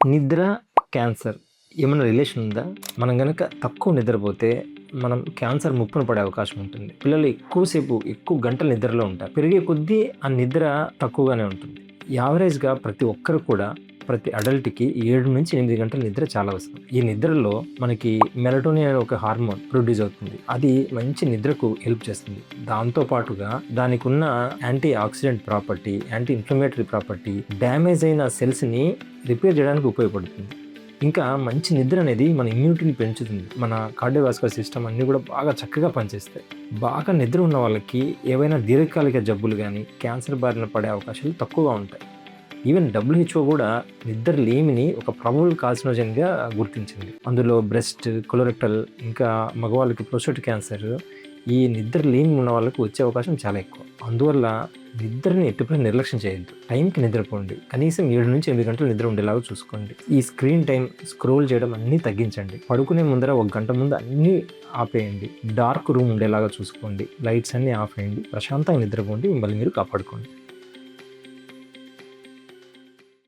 నిద్ర, క్యాన్సర్ ఏమైనా రిలేషన్ ఉందా? మనం గనక తక్కువ నిద్రపోతే మనం క్యాన్సర్ ముప్పున పడే అవకాశం ఉంటుంది. పిల్లలు ఎక్కువ గంటలు నిద్రలో ఉంటారు. పెరిగే కొద్దీ ఆ నిద్ర తక్కువగానే ఉంటుంది. యావరేజ్‌గా ప్రతి ఒక్కరు కూడా ప్రతి అడల్ట్‌కి 7-8 గంటల నిద్ర చాలా అవసరం. ఈ నిద్రలో మనకి మెలటోనిన్ అనే ఒక హార్మోన్ ప్రొడ్యూస్ అవుతుంది. అది మంచి నిద్రకు హెల్ప్ చేస్తుంది. దాంతో పాటుగా దానికున్న antioxidant property, anti inflammatory property damage అయిన సెల్స్‌ని రిపేర్ చేయడానికి ఉపయోగపడుతుంది. ఇంకా మంచి నిద్ర అనేది మన ఇమ్యూనిటీని పెంచుతుంది. మన కార్డియోవాస్కులర్ సిస్టమ్ అన్నీ కూడా బాగా చక్కగా పనిచేస్తాయి. బాగా నిద్ర ఉన్న వాళ్ళకి ఏవైనా దీర్ఘకాలిక జబ్బులు గానీ, క్యాన్సర్ బారిన పడే అవకాశాలు తక్కువగా ఉంటాయి. ఈవెన్ WHO కూడా నిద్ర లేమిని ఒక ప్రాబబుల్ కార్సినోజెన్‌గా గుర్తించింది. అందులో బ్రెస్ట్, కొలోరెక్టల్ ఇంకా మగవాళ్ళకి ప్రోస్టేట్ క్యాన్సర్ ఈ నిద్ర లేమి ఉన్న వాళ్ళకి వచ్చే అవకాశం చాలా ఎక్కువ. అందువల్ల నిద్రని ఎప్పుడూ నిర్లక్ష్యం చేయొద్దు. టైంకి నిద్రపోండి. కనీసం 7-8 గంటలు నిద్ర ఉండేలాగా చూసుకోండి. ఈ స్క్రీన్ టైం, స్క్రోల్ చేయడం అన్నీ తగ్గించండి. పడుకునే ముందర 1 గంట ముందు అన్నీ ఆపేయండి. డార్క్ రూమ్ ఉండేలాగా చూసుకోండి. లైట్స్ అన్నీ ఆఫ్ చేయండి. ప్రశాంతంగా నిద్రపోండి. మిమ్మల్ని మీరు కాపాడుకోండి.